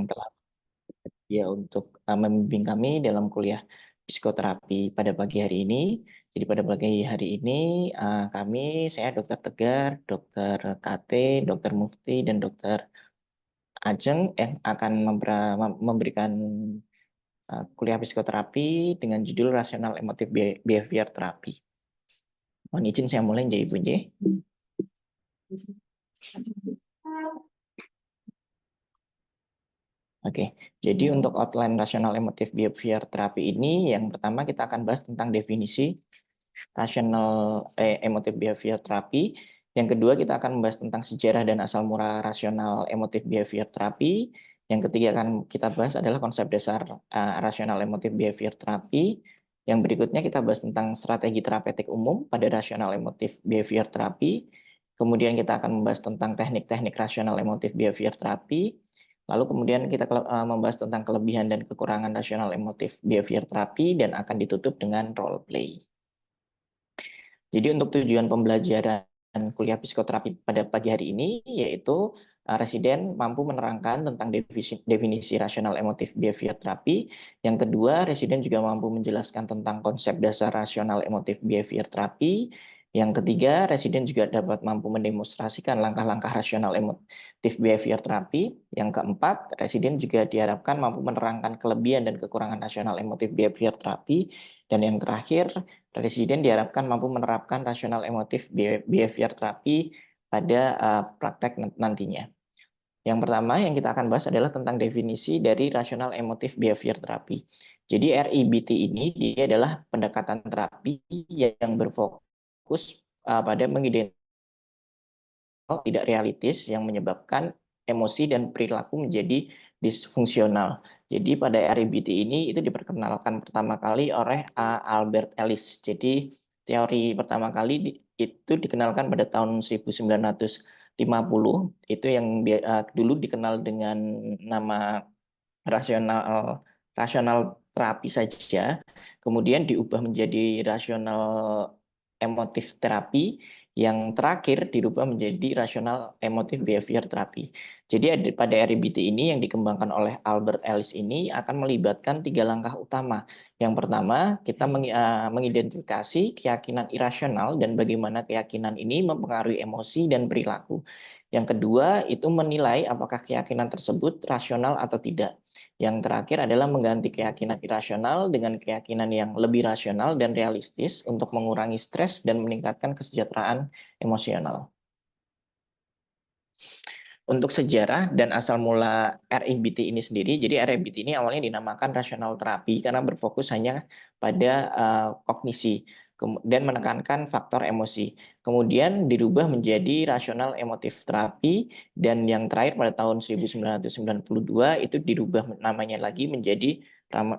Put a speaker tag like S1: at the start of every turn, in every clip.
S1: telah ya untuk membimbing kami dalam kuliah psikoterapi pada pagi hari ini. Jadi pada pagi hari ini saya Dokter Tegar, Dokter KT, Dokter Mufti, dan Dokter Ajeng yang akan memberikan kuliah psikoterapi dengan judul Rasional Emotive Behavior Therapy. Mohon izin saya mulai jadi Ibu J. Oke, jadi untuk outline rasional emotive behavior therapy ini, yang pertama kita akan bahas tentang definisi rasional emotive behavior therapy. Yang kedua kita akan membahas tentang sejarah dan asal mula rasional emotive behavior therapy. Yang ketiga akan kita bahas adalah konsep dasar rasional emotive behavior therapy. Yang berikutnya kita bahas tentang strategi terapeutik umum pada rasional emotive behavior therapy. Kemudian kita akan membahas tentang teknik-teknik rasional emotive behavior therapy. Lalu kemudian kita membahas tentang kelebihan dan kekurangan rasional emotive behavior therapy dan akan ditutup dengan role play. Jadi untuk tujuan pembelajaran kuliah psikoterapi pada pagi hari ini yaitu residen mampu menerangkan tentang definisi rasional emotive behavior therapy. Yang kedua, residen juga mampu menjelaskan tentang konsep dasar rasional emotive behavior therapy. Yang ketiga, residen juga dapat mampu mendemonstrasikan langkah-langkah rasional emotive behavior therapy. Yang keempat, residen juga diharapkan mampu menerangkan kelebihan dan kekurangan rasional emotive behavior therapy. Dan yang terakhir, residen diharapkan mampu menerapkan rasional emotive behavior therapy pada praktek nantinya. Yang pertama yang kita akan bahas adalah tentang definisi dari rasional emotive behavior therapy. Jadi REBT ini dia adalah pendekatan terapi yang berfokus pada mengidentifikasi tidak realistis yang menyebabkan emosi dan perilaku menjadi disfungsional. Jadi pada REBT ini itu diperkenalkan pertama kali oleh Albert Ellis. Jadi teori pertama kali itu dikenalkan pada tahun 1950. Itu yang dulu dikenal dengan nama rasional terapi saja. Kemudian diubah menjadi rasional emotif terapi, yang terakhir dirubah menjadi rasional emotive behavior therapy. Jadi pada REBT ini yang dikembangkan oleh Albert Ellis ini akan melibatkan 3 langkah utama. Yang pertama, kita mengidentifikasi keyakinan irasional dan bagaimana keyakinan ini mempengaruhi emosi dan perilaku. Yang kedua, itu menilai apakah keyakinan tersebut rasional atau tidak. Yang terakhir adalah mengganti keyakinan irasional dengan keyakinan yang lebih rasional dan realistis untuk mengurangi stres dan meningkatkan kesejahteraan emosional. Untuk sejarah dan asal mula REBT ini sendiri, jadi REBT ini awalnya dinamakan rasional terapi karena berfokus hanya pada kognisi dan menekankan faktor emosi. Kemudian dirubah menjadi rasional emotif terapi, dan yang terakhir pada tahun 1992 itu dirubah namanya lagi menjadi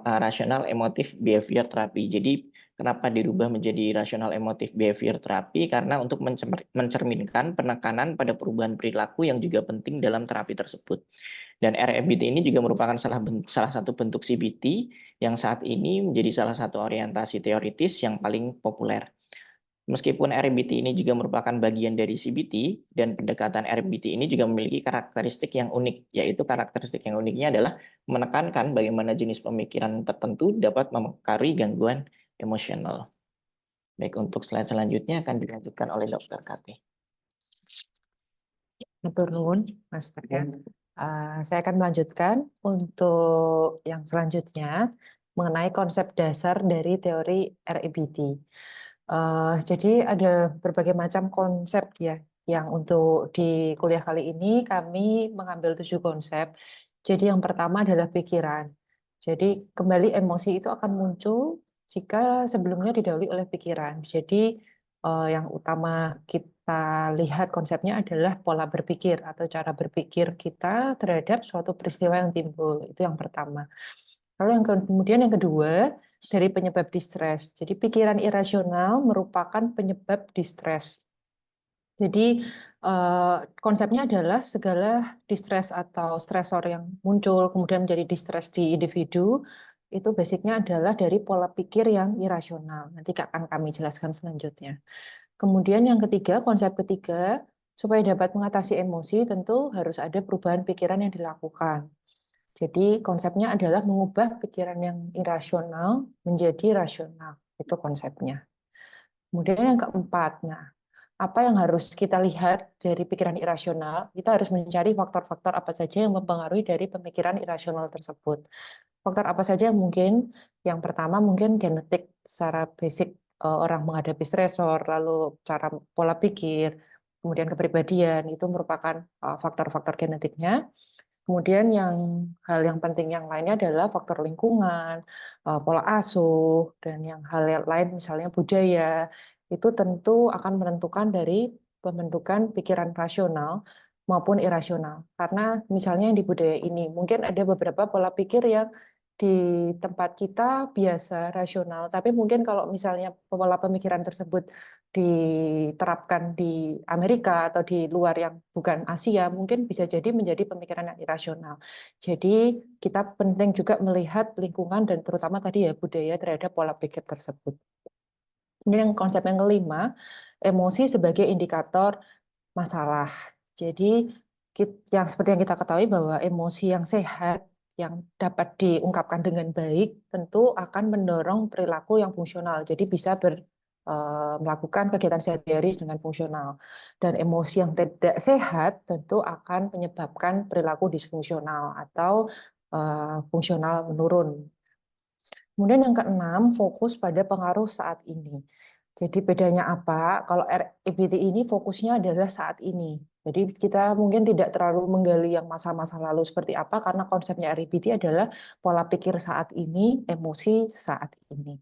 S1: rasional emotif behavior terapi. Jadi kenapa dirubah menjadi rasional emotif behavior terapi? Karena untuk mencerminkan penekanan pada perubahan perilaku yang juga penting dalam terapi tersebut. Dan REBT ini juga merupakan salah satu bentuk CBT yang saat ini menjadi salah satu orientasi teoritis yang paling populer. Meskipun REBT ini juga merupakan bagian dari CBT, dan pendekatan REBT ini juga memiliki karakteristik yang unik, yaitu karakteristik yang uniknya adalah menekankan bagaimana jenis pemikiran tertentu dapat mempengaruhi gangguan emosional. Baik, untuk slide selanjutnya akan dilanjutkan oleh Dr. Kati.
S2: Matur nuwun, Mas Tegar. Saya akan melanjutkan untuk yang selanjutnya mengenai konsep dasar dari teori REBT. Jadi ada berbagai macam konsep ya, yang untuk di kuliah kali ini kami mengambil 7 konsep. Jadi yang pertama adalah pikiran. Jadi kembali emosi itu akan muncul jika sebelumnya didahului oleh pikiran. Jadi yang utama kita lihat konsepnya adalah pola berpikir atau cara berpikir kita terhadap suatu peristiwa yang timbul. Itu yang pertama. Lalu kemudian yang kedua, dari penyebab distres. Jadi pikiran irasional merupakan penyebab distres. Jadi konsepnya adalah segala distres atau stresor yang muncul kemudian menjadi distres di individu, itu basicnya adalah dari pola pikir yang irasional. Nanti akan kami jelaskan selanjutnya. Kemudian yang ketiga, konsep ketiga, supaya dapat mengatasi emosi tentu harus ada perubahan pikiran yang dilakukan. Jadi konsepnya adalah mengubah pikiran yang irasional menjadi rasional. Itu konsepnya. Kemudian yang keempat, nah, apa yang harus kita lihat dari pikiran irasional? Kita harus mencari faktor-faktor apa saja yang mempengaruhi dari pemikiran irasional tersebut. Faktor apa saja yang mungkin? Yang pertama mungkin genetik, secara basic orang menghadapi stresor, lalu cara pola pikir, kemudian kepribadian, itu merupakan faktor-faktor genetiknya. Kemudian hal yang penting yang lainnya adalah faktor lingkungan, pola asuh, dan hal yang lain misalnya budaya, itu tentu akan menentukan dari pembentukan pikiran rasional maupun irasional. Karena misalnya di budaya ini, mungkin ada beberapa pola pikir yang di tempat kita biasa rasional, tapi mungkin kalau misalnya pola pemikiran tersebut diterapkan di Amerika atau di luar yang bukan Asia, mungkin bisa jadi menjadi pemikiran yang irasional. Jadi kita penting juga melihat lingkungan dan terutama tadi ya budaya terhadap pola pikir tersebut. Kemudian konsep yang kelima, emosi sebagai indikator masalah. Jadi yang seperti yang kita ketahui bahwa emosi yang sehat yang dapat diungkapkan dengan baik tentu akan mendorong perilaku yang fungsional. Jadi bisa melakukan kegiatan sehari-hari dengan fungsional. Dan emosi yang tidak sehat tentu akan menyebabkan perilaku disfungsional atau fungsional menurun. Kemudian yang keenam, fokus pada pengaruh saat ini. Jadi bedanya apa? Kalau REBT ini fokusnya adalah saat ini. Jadi kita mungkin tidak terlalu menggali yang masa-masa lalu seperti apa, karena konsepnya REBT adalah pola pikir saat ini, emosi saat ini.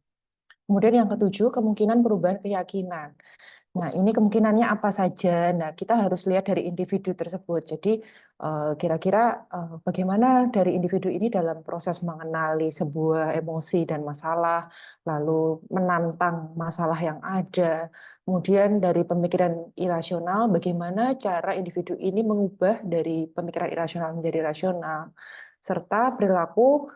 S2: Kemudian yang ketujuh, kemungkinan perubahan keyakinan. Nah, ini kemungkinannya apa saja? Nah, kita harus lihat dari individu tersebut. Jadi, kira-kira bagaimana dari individu ini dalam proses mengenali sebuah emosi dan masalah, lalu menantang masalah yang ada. Kemudian dari pemikiran irasional, bagaimana cara individu ini mengubah dari pemikiran irasional menjadi rasional, serta perilaku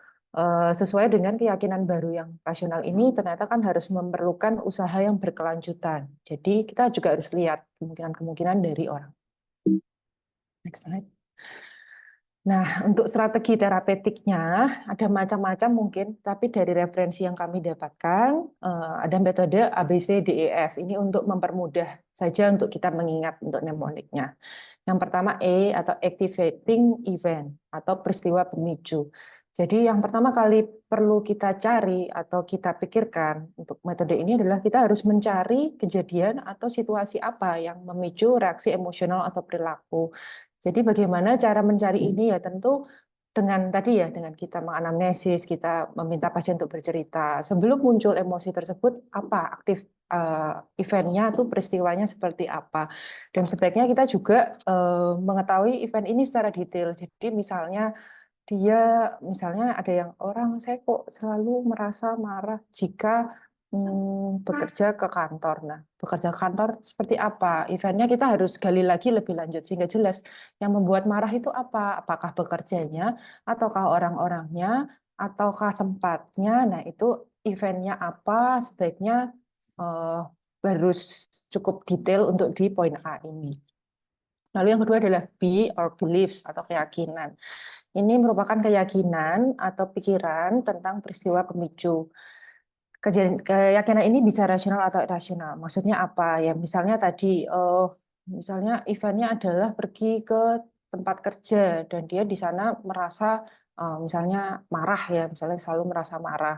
S2: sesuai dengan keyakinan baru yang rasional ini ternyata kan harus memerlukan usaha yang berkelanjutan. Jadi kita juga harus lihat kemungkinan-kemungkinan dari orang. Next slide. Nah, untuk strategi terapeutiknya ada macam-macam mungkin, tapi dari referensi yang kami dapatkan ada metode ABCDEF. Ini untuk mempermudah saja untuk kita mengingat untuk mnemoniknya. Yang pertama E atau activating event atau peristiwa pemicu. Jadi yang pertama kali perlu kita cari atau kita pikirkan untuk metode ini adalah kita harus mencari kejadian atau situasi apa yang memicu reaksi emosional atau perilaku. Jadi bagaimana cara mencari ini ya tentu dengan tadi ya dengan kita menganamnesis, kita meminta pasien untuk bercerita. Sebelum muncul emosi tersebut apa eventnya tuh peristiwanya seperti apa. Dan sebaiknya kita juga mengetahui event ini secara detail. Jadi misalnya misalnya ada yang orang saya kok selalu merasa marah jika bekerja ke kantor. Nah, bekerja ke kantor seperti apa? Eventnya kita harus gali lagi lebih lanjut sehingga jelas yang membuat marah itu apa? Apakah bekerjanya, ataukah orang-orangnya, ataukah tempatnya? Nah, itu eventnya apa? Sebaiknya harus cukup detail untuk di poin A ini. Lalu yang kedua adalah B or beliefs atau keyakinan. Ini merupakan keyakinan atau pikiran tentang peristiwa pemicu. Keyakinan ini bisa rasional atau irasional. Maksudnya apa? Ya, misalnya tadi, misalnya eventnya adalah pergi ke tempat kerja dan dia di sana merasa misalnya marah ya, misalnya selalu merasa marah.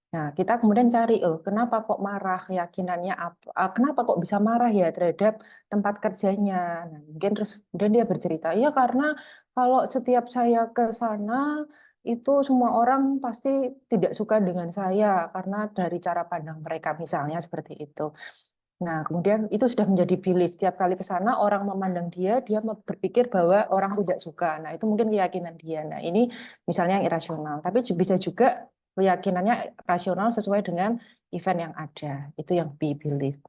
S2: Nah, kita kemudian cari, kenapa kok marah? Keyakinannya apa? Kenapa kok bisa marah ya terhadap tempat kerjanya? Nah, mungkin terus kemudian dia bercerita, iya karena kalau setiap saya ke sana itu semua orang pasti tidak suka dengan saya karena dari cara pandang mereka misalnya seperti itu. Nah, kemudian itu sudah menjadi belief. Tiap kali ke sana orang memandang dia berpikir bahwa orang tidak suka. Nah, itu mungkin keyakinan dia. Nah, ini misalnya yang irasional. Tapi bisa juga keyakinannya rasional sesuai dengan event yang ada. Itu yang B, belief.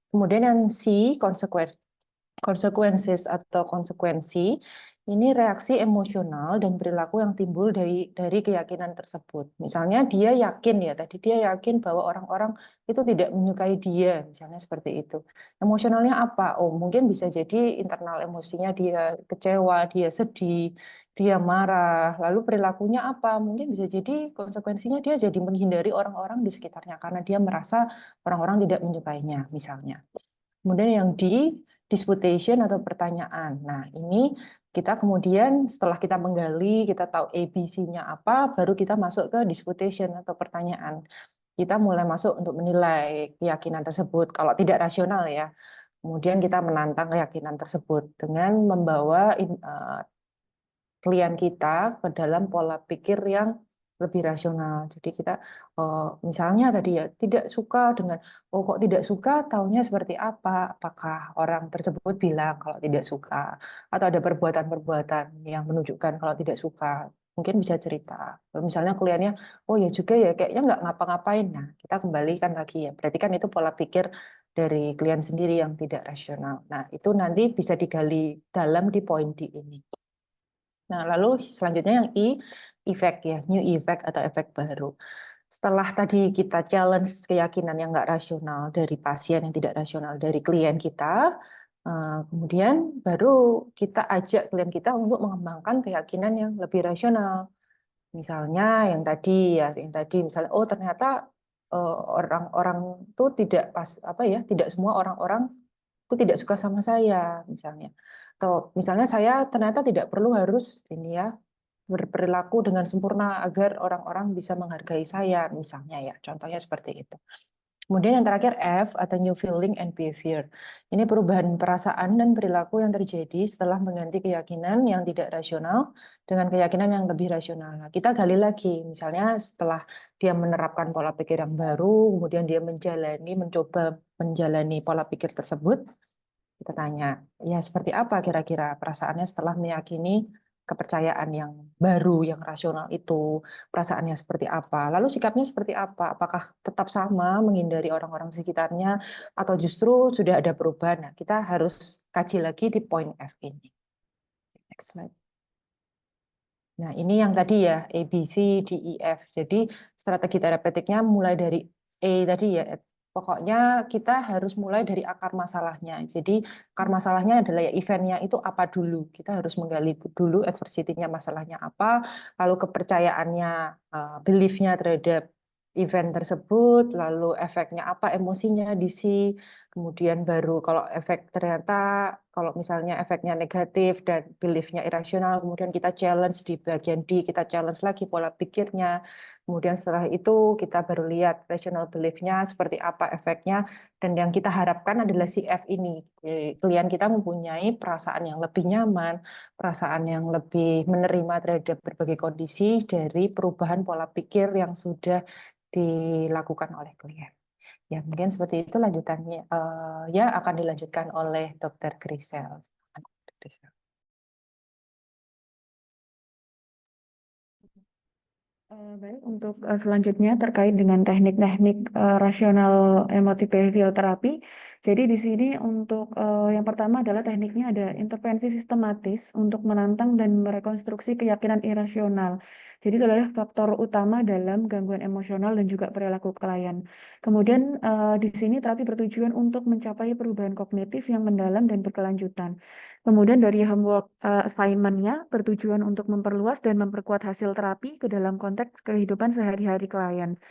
S2: Kemudian yang C, consequence. Consequences atau konsekuensi ini reaksi emosional dan perilaku yang timbul dari keyakinan tersebut. Misalnya dia yakin ya tadi dia yakin bahwa orang-orang itu tidak menyukai dia, misalnya seperti itu. Emosionalnya apa? Oh, mungkin bisa jadi internal emosinya dia kecewa, dia sedih, dia marah. Lalu perilakunya apa? Mungkin bisa jadi konsekuensinya dia jadi menghindari orang-orang di sekitarnya karena dia merasa orang-orang tidak menyukainya, misalnya. Kemudian yang disputation atau pertanyaan. Nah, ini kita kemudian setelah kita menggali, kita tahu ABC-nya apa, baru kita masuk ke disputation atau pertanyaan. Kita mulai masuk untuk menilai keyakinan tersebut. Kalau tidak rasional ya, kemudian kita menantang keyakinan tersebut dengan membawa klien kita ke dalam pola pikir yang lebih rasional. Jadi kita misalnya tadi ya tidak suka dengan oh kok tidak suka taunya seperti apa? Apakah orang tersebut bilang kalau tidak suka atau ada perbuatan-perbuatan yang menunjukkan kalau tidak suka? Mungkin bisa cerita. Kalau misalnya kliennya oh ya juga ya kayaknya nggak ngapa-ngapain. Nah, kita kembalikan lagi ya. Berarti kan itu pola pikir dari klien sendiri yang tidak rasional. Nah, itu nanti bisa digali dalam di poin D ini. Nah, lalu selanjutnya yang I, efek ya, new effect atau efek baru. Setelah tadi kita challenge keyakinan yang nggak rasional dari pasien yang tidak rasional dari klien kita, kemudian baru kita ajak klien kita untuk mengembangkan keyakinan yang lebih rasional. Misalnya yang tadi ya, yang tadi misalnya oh ternyata orang-orang itu tidak pas apa ya, tidak semua orang-orang itu tidak suka sama saya misalnya. Atau misalnya saya ternyata tidak perlu harus ini ya berperilaku dengan sempurna agar orang-orang bisa menghargai saya misalnya ya. Contohnya seperti itu. Kemudian yang terakhir F atau new feeling and behavior. Ini perubahan perasaan dan perilaku yang terjadi setelah mengganti keyakinan yang tidak rasional dengan keyakinan yang lebih rasional. Nah, kita gali lagi, misalnya setelah dia menerapkan pola pikir yang baru, kemudian dia mencoba menjalani pola pikir tersebut, kita tanya, ya seperti apa kira-kira perasaannya setelah meyakini kepercayaan yang baru, yang rasional itu, perasaannya seperti apa, lalu sikapnya seperti apa, apakah tetap sama menghindari orang-orang sekitarnya, atau justru sudah ada perubahan. Nah, kita harus kaji lagi di poin F ini. Next slide. Nah, ini yang tadi ya, A, B, C, D, E, F. Jadi strategi terapeutiknya mulai dari E tadi ya, pokoknya kita harus mulai dari akar masalahnya. Jadi akar masalahnya adalah ya eventnya itu apa dulu. Kita harus menggali dulu adversity-nya, masalahnya apa, lalu kepercayaannya, belief-nya terhadap event tersebut, lalu efeknya apa, emosinya di si, kemudian baru kalau efek ternyata kalau misalnya efeknya negatif dan belief-nya irasional, kemudian kita challenge di bagian D, kita challenge lagi pola pikirnya, kemudian setelah itu kita baru lihat rational belief-nya seperti apa efeknya, dan yang kita harapkan adalah si F ini. Jadi, klien kita mempunyai perasaan yang lebih nyaman, perasaan yang lebih menerima terhadap berbagai kondisi dari perubahan pola pikir yang sudah dilakukan oleh klien. Ya, mungkin seperti itu lanjutannya. Ya, akan dilanjutkan oleh Dr. Grisel. Dr. Grisel.
S3: Baik, untuk selanjutnya terkait dengan teknik-teknik rasional emotif behavioral terapi. Jadi di sini untuk yang pertama adalah tekniknya ada intervensi sistematis untuk menantang dan merekonstruksi keyakinan irasional. Jadi itu adalah faktor utama dalam gangguan emosional dan juga perilaku klien. Kemudian di sini terapi bertujuan untuk mencapai perubahan kognitif yang mendalam dan berkelanjutan. Kemudian dari homework assignment-nya bertujuan untuk memperluas dan memperkuat hasil terapi ke dalam konteks kehidupan sehari-hari klien.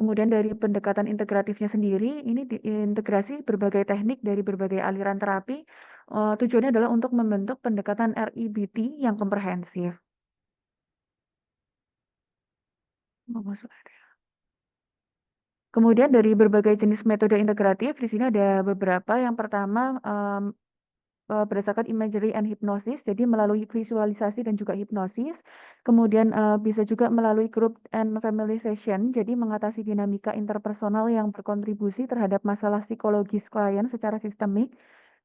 S3: Kemudian dari pendekatan integratifnya sendiri, ini integrasi berbagai teknik dari berbagai aliran terapi. Tujuannya adalah untuk membentuk pendekatan REBT yang komprehensif. Kemudian dari berbagai jenis metode integratif, di sini ada beberapa. Yang pertama, berdasarkan imagery and hypnosis, jadi melalui visualisasi dan juga hipnosis. Kemudian bisa juga melalui group and family session, jadi mengatasi dinamika interpersonal yang berkontribusi terhadap masalah psikologis klien secara sistemik.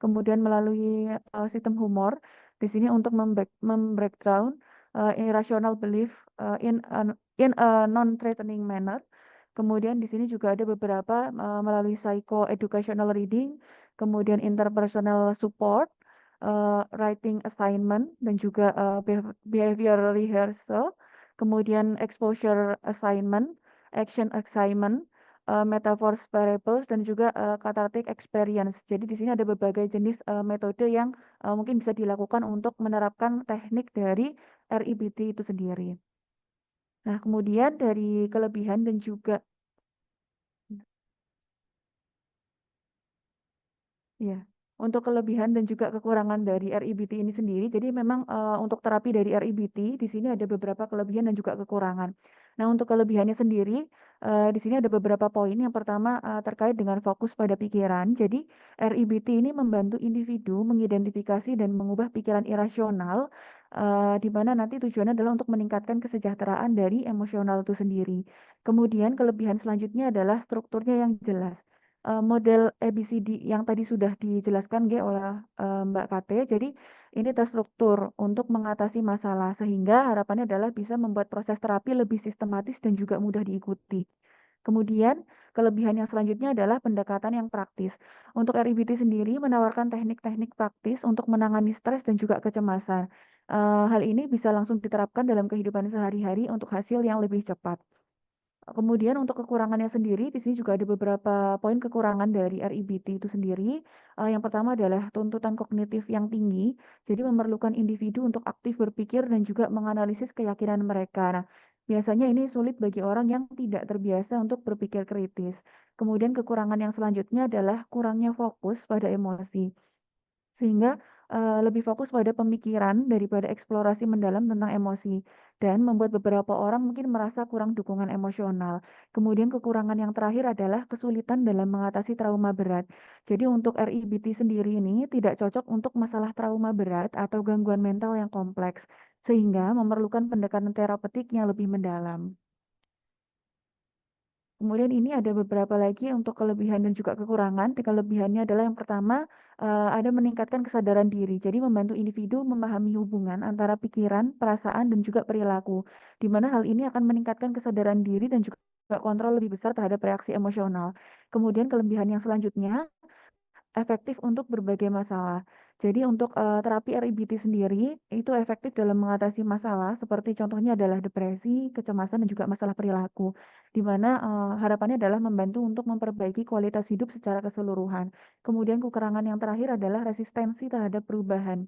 S3: Kemudian melalui sistem humor, di sini untuk membreakdown irrational belief in a non-threatening manner. Kemudian di sini juga ada beberapa melalui psycho educational reading, kemudian interpersonal support, writing assignment, dan juga behavior rehearsal, kemudian exposure assignment, action assignment, metaphors parables, dan juga cathartic experience. Jadi di sini ada berbagai jenis metode yang mungkin bisa dilakukan untuk menerapkan teknik dari REBT itu sendiri. Nah, kemudian dari kelebihan dan juga ya, untuk kelebihan dan juga kekurangan dari REBT ini sendiri, jadi memang untuk terapi dari REBT di sini ada beberapa kelebihan dan juga kekurangan. Nah, untuk kelebihannya sendiri di sini ada beberapa poin. Yang pertama terkait dengan fokus pada pikiran. Jadi REBT ini membantu individu mengidentifikasi dan mengubah pikiran irasional, di mana nanti tujuannya adalah untuk meningkatkan kesejahteraan dari emosional itu sendiri. Kemudian kelebihan selanjutnya adalah strukturnya yang jelas. Model ABCD yang tadi sudah dijelaskan oleh Mbak Kate, jadi ini terstruktur untuk mengatasi masalah, sehingga harapannya adalah bisa membuat proses terapi lebih sistematis dan juga mudah diikuti. Kemudian, kelebihan yang selanjutnya adalah pendekatan yang praktis. Untuk REBT sendiri menawarkan teknik-teknik praktis untuk menangani stres dan juga kecemasan. Hal ini bisa langsung diterapkan dalam kehidupan sehari-hari untuk hasil yang lebih cepat. Kemudian untuk kekurangannya sendiri, di sini juga ada beberapa poin kekurangan dari REBT itu sendiri. Yang pertama adalah tuntutan kognitif yang tinggi, jadi memerlukan individu untuk aktif berpikir dan juga menganalisis keyakinan mereka. Nah, biasanya ini sulit bagi orang yang tidak terbiasa untuk berpikir kritis. Kemudian kekurangan yang selanjutnya adalah kurangnya fokus pada emosi, sehingga lebih fokus pada pemikiran daripada eksplorasi mendalam tentang emosi, dan membuat beberapa orang mungkin merasa kurang dukungan emosional. Kemudian kekurangan yang terakhir adalah kesulitan dalam mengatasi trauma berat. Jadi untuk REBT sendiri ini tidak cocok untuk masalah trauma berat atau gangguan mental yang kompleks, sehingga memerlukan pendekatan terapeutik yang lebih mendalam. Kemudian ini ada beberapa lagi untuk kelebihan dan juga kekurangan. Kelebihannya adalah yang pertama, ada meningkatkan kesadaran diri. Jadi membantu individu memahami hubungan antara pikiran, perasaan, dan juga perilaku. Di mana hal ini akan meningkatkan kesadaran diri dan juga kontrol lebih besar terhadap reaksi emosional. Kemudian kelebihan yang selanjutnya, efektif untuk berbagai masalah. Jadi untuk terapi REBT sendiri itu efektif dalam mengatasi masalah seperti contohnya adalah depresi, kecemasan, dan juga masalah perilaku, di mana harapannya adalah membantu untuk memperbaiki kualitas hidup secara keseluruhan. Kemudian kekurangan yang terakhir adalah resistensi terhadap perubahan.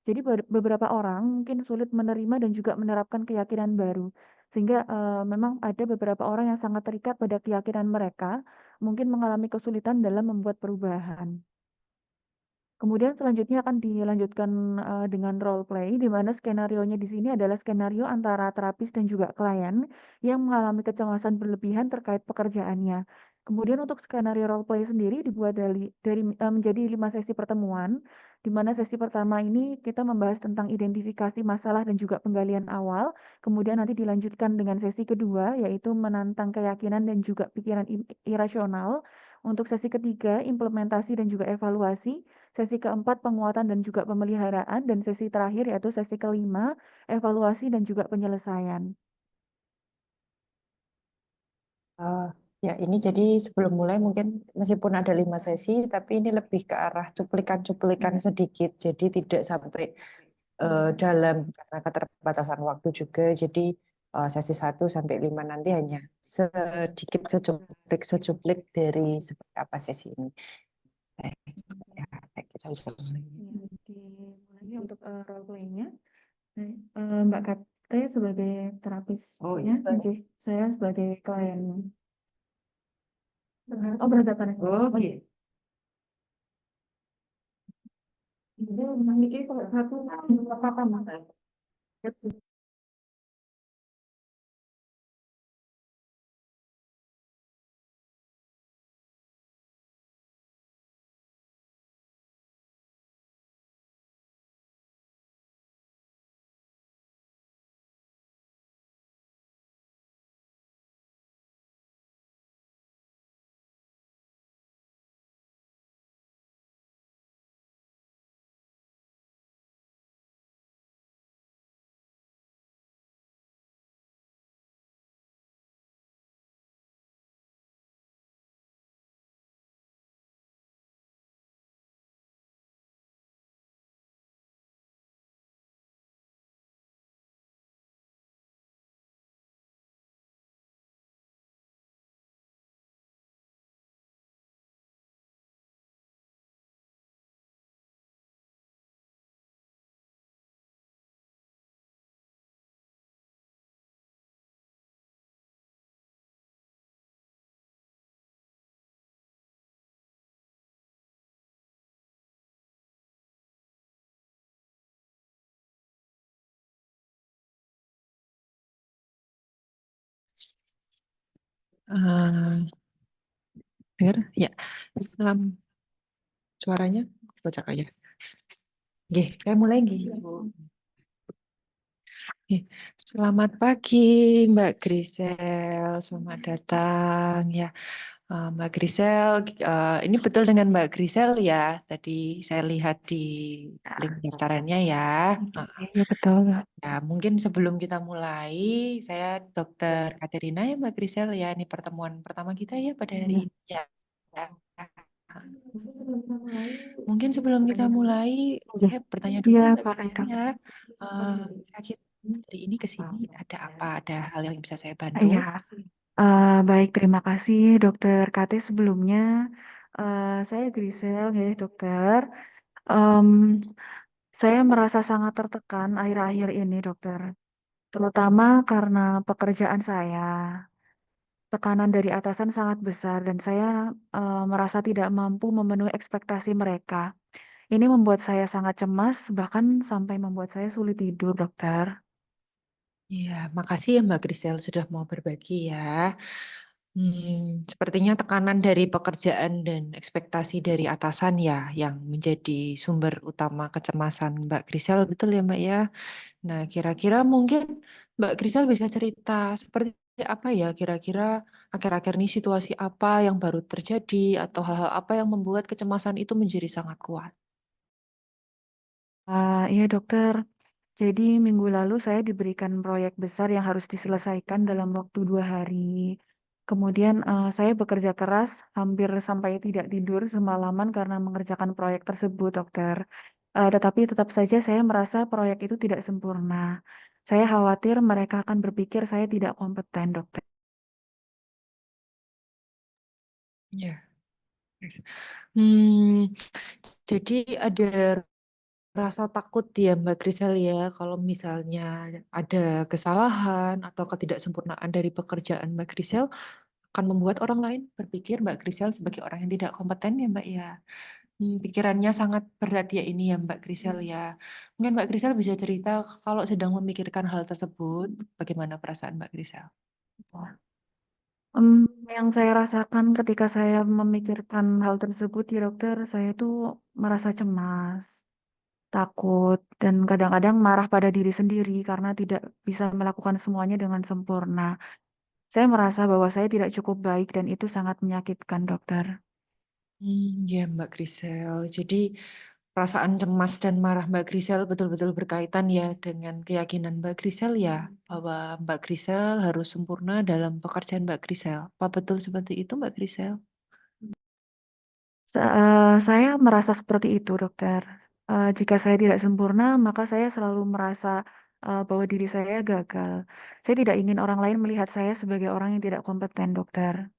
S3: Jadi beberapa orang mungkin sulit menerima dan juga menerapkan keyakinan baru, sehingga memang ada beberapa orang yang sangat terikat pada keyakinan mereka, mungkin mengalami kesulitan dalam membuat perubahan. Kemudian selanjutnya akan dilanjutkan dengan role play, di mana skenarionya di sini adalah skenario antara terapis dan juga klien yang mengalami kecemasan berlebihan terkait pekerjaannya. Kemudian untuk skenario role play sendiri dibuat menjadi 5 sesi pertemuan, di mana sesi pertama ini kita membahas tentang identifikasi masalah dan juga penggalian awal. Kemudian nanti dilanjutkan dengan sesi kedua, yaitu menantang keyakinan dan juga pikiran irasional. Untuk sesi ketiga, implementasi dan juga evaluasi. Sesi keempat, penguatan dan juga pemeliharaan. Dan sesi terakhir yaitu sesi kelima, evaluasi dan juga penyelesaian.
S2: Ya, ini jadi sebelum mulai mungkin meskipun ada 5 sesi, tapi ini lebih ke arah cuplikan-cuplikan sedikit. Jadi tidak sampai dalam karena keterbatasan waktu juga. Jadi sesi 1 sampai 5 nanti hanya sedikit secuplik dari seperti apa sesi ini. Baik, ya, baik, kita bisa mulai.
S3: Dimulai untuk role play-nya. Mbak Kate sebagai terapisnya,
S2: Oh, iya.
S3: saya sebagai klien. Oh, berdasarkan.
S2: Oh, gitu.
S3: Jadi memiliki satu apa mas?
S2: Eh, dengar? Ya. Suaranya kocak aja. Oke, saya mulai gitu. Selamat pagi Mbak Grisel, selamat datang ya. Mbak Grisel, ini betul dengan Mbak Grisel ya. Tadi saya lihat di link daftarannya ya.
S3: Iya betul.
S2: Ya, mungkin sebelum kita mulai, saya Dr. Katerina ya Mbak Grisel ya. Ini pertemuan pertama kita ya pada hari ini ya. Mungkin sebelum kita mulai, saya bertanya dulu
S3: Iya
S2: ya Mbak
S3: boleh
S2: Grisel
S3: dok.
S2: ya. Kira-kira dari ini ke sini ada apa? Ada hal yang bisa saya bantu?
S3: Iya. Baik, terima kasih Dokter Kate sebelumnya. Saya Grisel ya dokter. Em, saya merasa sangat tertekan akhir-akhir ini dokter, terutama karena pekerjaan saya. Tekanan dari atasan sangat besar dan saya merasa tidak mampu memenuhi ekspektasi mereka. Ini membuat saya sangat cemas, bahkan sampai membuat saya sulit tidur, dokter.
S2: Iya, makasih ya Mbak Grisel sudah mau berbagi ya. Sepertinya tekanan dari pekerjaan dan ekspektasi dari atasan ya yang menjadi sumber utama kecemasan Mbak Grisel, betul ya Mbak ya? Nah, kira-kira mungkin Mbak Grisel bisa cerita seperti apa ya kira-kira akhir-akhir ini situasi apa yang baru terjadi atau hal-hal apa yang membuat kecemasan itu menjadi sangat kuat?
S3: Iya, dokter. Jadi minggu lalu saya diberikan proyek besar yang harus diselesaikan dalam waktu 2 hari. Kemudian saya bekerja keras, hampir sampai tidak tidur semalaman karena mengerjakan proyek tersebut, dokter. Tetapi tetap saja saya merasa proyek itu tidak sempurna. Saya khawatir mereka akan berpikir saya tidak kompeten, dokter.
S2: Ya. Hmm, jadi ada rasa takut ya Mbak Grisel ya kalau misalnya ada kesalahan atau ketidaksempurnaan dari pekerjaan Mbak Grisel akan membuat orang lain berpikir Mbak Grisel sebagai orang yang tidak kompeten ya Mbak ya. Pikirannya sangat berat ya ini ya Mbak Grisel ya. Mungkin Mbak Grisel bisa cerita kalau sedang memikirkan hal tersebut, bagaimana perasaan Mbak Grisel?
S3: Yang saya rasakan ketika saya memikirkan hal tersebut, ya dokter, saya tuh merasa cemas, takut, dan kadang-kadang marah pada diri sendiri karena tidak bisa melakukan semuanya dengan sempurna. Saya merasa bahwa saya tidak cukup baik dan itu sangat menyakitkan, dokter.
S2: Ya Mbak Grisel. Jadi perasaan cemas dan marah Mbak Grisel betul-betul berkaitan ya dengan keyakinan Mbak Grisel ya bahwa Mbak Grisel harus sempurna dalam pekerjaan Mbak Grisel. Apa betul seperti itu Mbak Grisel?
S3: Saya merasa seperti itu, dokter. Jika saya tidak sempurna, maka saya selalu merasa bahwa diri saya gagal. Saya tidak ingin orang lain melihat saya sebagai orang yang tidak kompeten, dokter.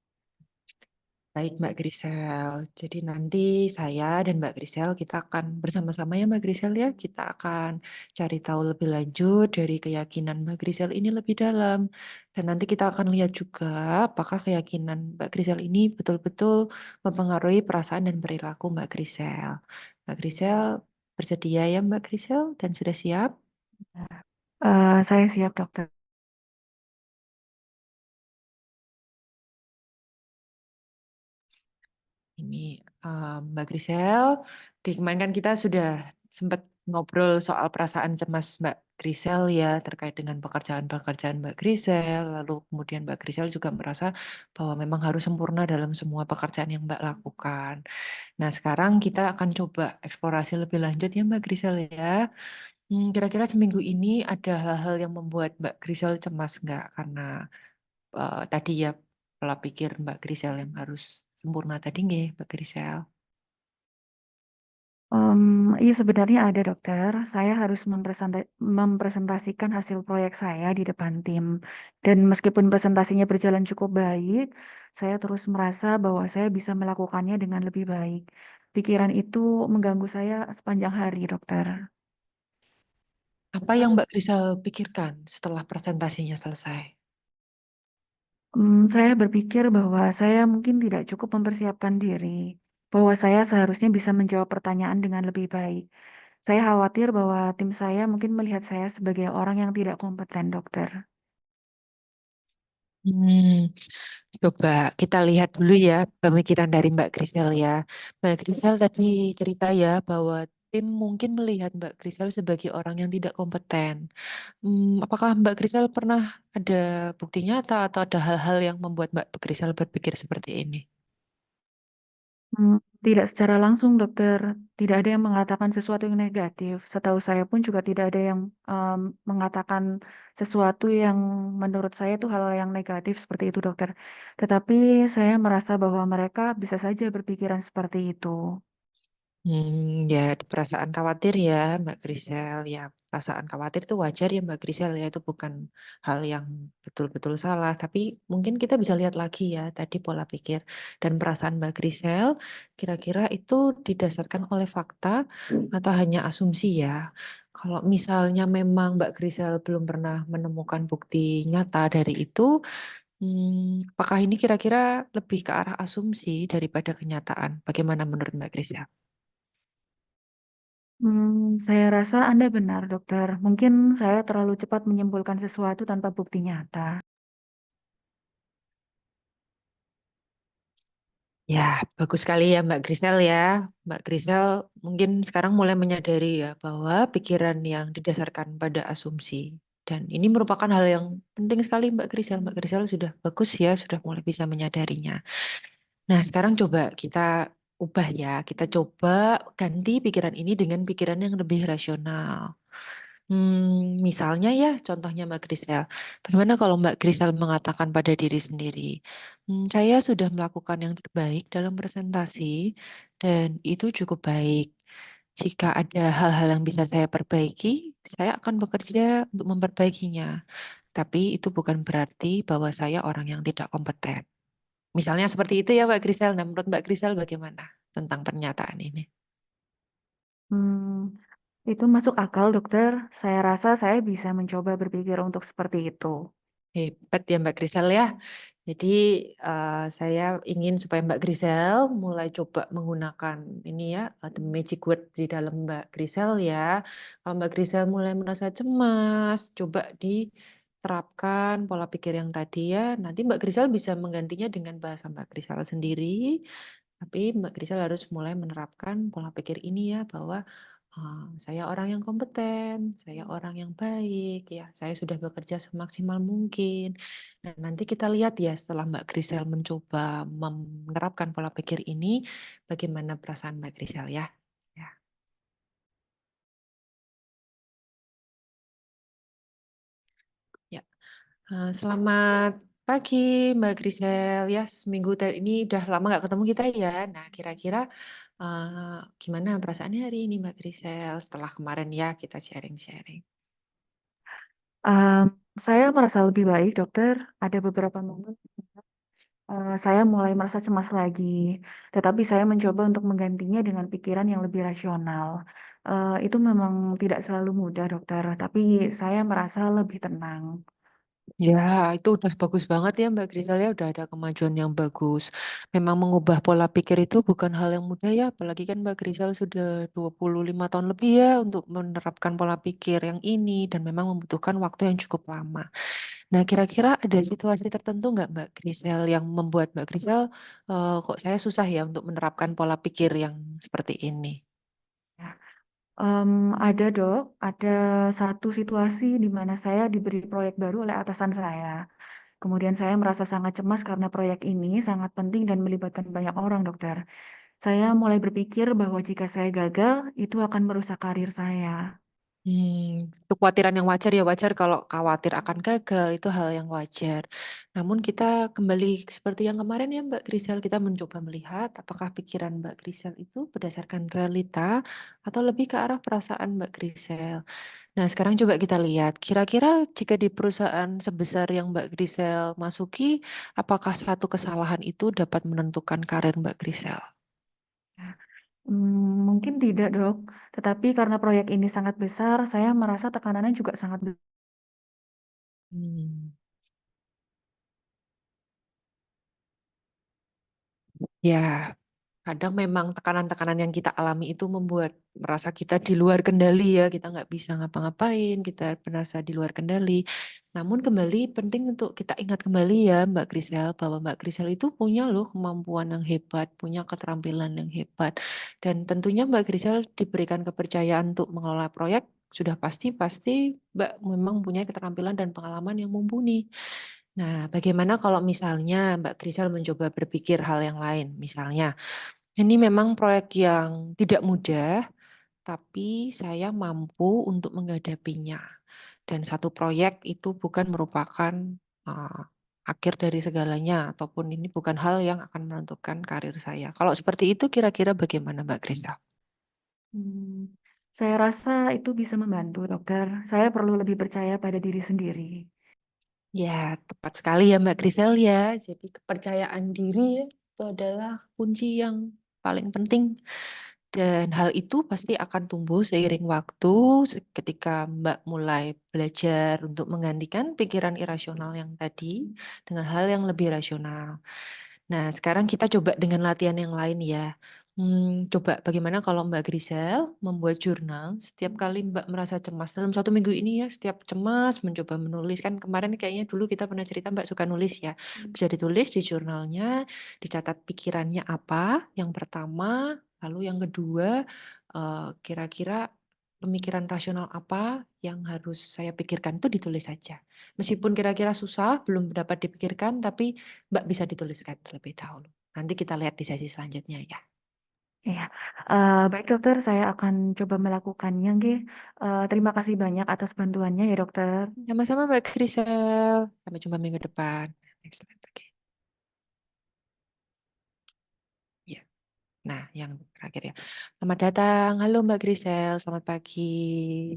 S2: Baik Mbak Grisel. Jadi nanti saya dan Mbak Grisel kita akan bersama-sama ya Mbak Grisel ya. Kita akan cari tahu lebih lanjut dari keyakinan Mbak Grisel ini lebih dalam. Dan nanti kita akan lihat juga apakah keyakinan Mbak Grisel ini betul-betul mempengaruhi perasaan dan perilaku Mbak Grisel. Mbak Grisel bersedia ya Mbak Grisel dan sudah siap?
S3: Saya siap, dokter.
S2: Ini Mbak Grisel, di kemarin kan kita sudah sempat ngobrol soal perasaan cemas Mbak Grisel ya terkait dengan pekerjaan-pekerjaan Mbak Grisel. Lalu kemudian Mbak Grisel juga merasa bahwa memang harus sempurna dalam semua pekerjaan yang Mbak lakukan. Nah sekarang kita akan coba eksplorasi lebih lanjut ya Mbak Grisel ya. Kira-kira seminggu ini ada hal-hal yang membuat Mbak Grisel cemas nggak? Karena tadi ya pola pikir Mbak Grisel yang harus sempurna tadi nggih, Mbak Grisel.
S3: Iya sebenarnya ada, dokter. Saya harus mempresentasikan hasil proyek saya di depan tim. Dan meskipun presentasinya berjalan cukup baik, saya terus merasa bahwa saya bisa melakukannya dengan lebih baik. Pikiran itu mengganggu saya sepanjang hari, dokter.
S2: Apa yang Mbak Grisel pikirkan setelah presentasinya selesai?
S3: Saya berpikir bahwa saya mungkin tidak cukup mempersiapkan diri, bahwa saya seharusnya bisa menjawab pertanyaan dengan lebih baik. Saya khawatir bahwa tim saya mungkin melihat saya sebagai orang yang tidak kompeten, dokter.
S2: Hmm, coba kita lihat dulu ya pemikiran dari Mbak Grisel ya. Mbak Grisel tadi cerita ya bahwa tim mungkin melihat Mbak Grisel sebagai orang yang tidak kompeten. Apakah Mbak Grisel pernah ada bukti nyata atau ada hal-hal yang membuat Mbak Grisel berpikir seperti ini?
S3: Tidak secara langsung, dokter. Tidak ada yang mengatakan sesuatu yang negatif. Setahu saya pun juga tidak ada yang mengatakan sesuatu yang menurut saya itu hal yang negatif seperti itu, dokter. Tetapi saya merasa bahwa mereka bisa saja berpikiran seperti itu.
S2: Ya, ada perasaan khawatir ya, Mbak Grisel. Ya, perasaan khawatir itu wajar ya, Mbak Grisel ya. Itu bukan hal yang betul-betul salah. Tapi mungkin kita bisa lihat lagi ya, tadi pola pikir dan perasaan Mbak Grisel. Kira-kira itu didasarkan oleh fakta atau hanya asumsi ya? Kalau misalnya memang Mbak Grisel belum pernah menemukan bukti nyata dari itu, apakah ini kira-kira lebih ke arah asumsi daripada kenyataan? Bagaimana menurut Mbak Grisel?
S3: Saya rasa Anda benar, dokter. Mungkin saya terlalu cepat menyimpulkan sesuatu tanpa bukti nyata.
S2: Ya, bagus sekali ya Mbak Grisel ya. Mbak Grisel mungkin sekarang mulai menyadari ya bahwa pikiran yang didasarkan pada asumsi. Dan ini merupakan hal yang penting sekali Mbak Grisel. Mbak Grisel sudah bagus ya, sudah mulai bisa menyadarinya. Nah, sekarang coba kita ubah ya. Kita coba ganti pikiran ini dengan pikiran yang lebih rasional. Misalnya ya, contohnya Mbak Grisel. Bagaimana kalau Mbak Grisel mengatakan pada diri sendiri, saya sudah melakukan yang terbaik dalam presentasi dan itu cukup baik. Jika ada hal-hal yang bisa saya perbaiki, saya akan bekerja untuk memperbaikinya. Tapi itu bukan berarti bahwa saya orang yang tidak kompeten. Misalnya seperti itu ya Mbak Grisel. Nah, menurut Mbak Grisel bagaimana tentang pernyataan ini?
S3: Hmm, itu masuk akal, dokter. Saya rasa saya bisa mencoba berpikir untuk seperti itu.
S2: Hebat ya Mbak Grisel ya. Jadi saya ingin supaya Mbak Grisel mulai coba menggunakan ini ya, the magic word di dalam Mbak Grisel ya. Kalau Mbak Grisel mulai merasa cemas, coba diterapkan pola pikir yang tadi ya. Nanti Mbak Grisel bisa menggantinya dengan bahasa Mbak Grisel sendiri. Tapi Mbak Grisel harus mulai menerapkan pola pikir ini ya, bahwa saya orang yang kompeten, saya orang yang baik, ya, saya sudah bekerja semaksimal mungkin. Nah, nanti kita lihat ya setelah Mbak Grisel mencoba menerapkan pola pikir ini, bagaimana perasaan Mbak Grisel ya. Ya. Ya. Selamat pagi Mbak Grisel. Ya, seminggu ini udah lama nggak ketemu kita ya. Nah, kira-kira gimana perasaannya hari ini Mbak Grisel setelah kemarin ya kita sharing-sharing.
S3: Em, saya merasa lebih baik, dokter. Ada beberapa momen saya mulai merasa cemas lagi, tetapi saya mencoba untuk menggantinya dengan pikiran yang lebih rasional. Itu memang tidak selalu mudah, dokter, tapi saya merasa lebih tenang.
S2: Ya, itu udah bagus banget ya Mbak Grisel ya, udah ada kemajuan yang bagus. Memang mengubah pola pikir itu bukan hal yang mudah ya, apalagi kan Mbak Grisel sudah 25 tahun lebih ya untuk menerapkan pola pikir yang ini dan memang membutuhkan waktu yang cukup lama. Nah, kira-kira ada situasi tertentu nggak Mbak Grisel yang membuat Mbak Grisel kok saya susah ya untuk menerapkan pola pikir yang seperti ini?
S3: Ya. Ada, Dok. Ada satu situasi di mana saya diberi proyek baru oleh atasan saya. Kemudian saya merasa sangat cemas karena proyek ini sangat penting dan melibatkan banyak orang, dokter. Saya mulai berpikir bahwa jika saya gagal, itu akan merusak karir saya.
S2: Itu kekhawatiran yang wajar ya, wajar kalau khawatir akan gagal, itu hal yang wajar. Namun kita kembali seperti yang kemarin ya Mbak Grisel, kita mencoba melihat apakah pikiran Mbak Grisel itu berdasarkan realita atau lebih ke arah perasaan Mbak Grisel. Nah sekarang coba kita lihat, kira-kira jika di perusahaan sebesar yang Mbak Grisel masuki, apakah satu kesalahan itu dapat menentukan karir Mbak Grisel?
S3: Mungkin tidak, Dok. Tetapi karena proyek ini sangat besar, saya merasa tekanannya juga sangat besar.
S2: Hmm. Ya, kadang memang tekanan-tekanan yang kita alami itu membuat merasa kita di luar kendali ya, kita nggak bisa ngapa-ngapain, kita merasa di luar kendali. Namun kembali penting untuk kita ingat kembali ya Mbak Grisel, bahwa Mbak Grisel itu punya loh kemampuan yang hebat, punya keterampilan yang hebat. Dan tentunya Mbak Grisel diberikan kepercayaan untuk mengelola proyek, sudah pasti Mbak memang punya keterampilan dan pengalaman yang mumpuni. Nah, bagaimana kalau misalnya Mbak Grisel mencoba berpikir hal yang lain, misalnya ini memang proyek yang tidak mudah, tapi saya mampu untuk menghadapinya. Dan satu proyek itu bukan merupakan uh, akhir dari segalanya, ataupun ini bukan hal yang akan menentukan karir saya. Kalau seperti itu, kira-kira bagaimana Mbak Grisa?
S3: Saya rasa itu bisa membantu, dokter. Saya perlu lebih percaya pada diri sendiri.
S2: Ya, tepat sekali ya Mbak Grisel ya. Jadi kepercayaan diri ya, itu adalah kunci yang paling penting. Dan hal itu pasti akan tumbuh seiring waktu ketika Mbak mulai belajar untuk menggantikan pikiran irasional yang tadi dengan hal yang lebih rasional. Nah, sekarang kita coba dengan latihan yang lain ya. Coba bagaimana kalau Mbak Grisel membuat jurnal setiap kali Mbak merasa cemas dalam 1 minggu ini ya, setiap cemas mencoba menulis. Kan kemarin kayaknya dulu kita pernah cerita Mbak suka nulis ya. Bisa ditulis di jurnalnya, dicatat pikirannya apa yang pertama, lalu yang kedua kira-kira pemikiran rasional apa yang harus saya pikirkan, itu ditulis saja. Meskipun kira-kira susah, belum dapat dipikirkan, tapi Mbak bisa dituliskan terlebih dahulu. Nanti kita lihat di sesi selanjutnya ya.
S3: Ya, baik dokter, saya akan coba melakukannya, nggih. Terima kasih banyak atas bantuannya ya dokter.
S2: Sama-sama Mbak Grisel. Sampai jumpa minggu depan. Excellent. Oke. Ya. Nah, yang terakhir ya. Selamat datang. Halo Mbak Grisel, selamat pagi.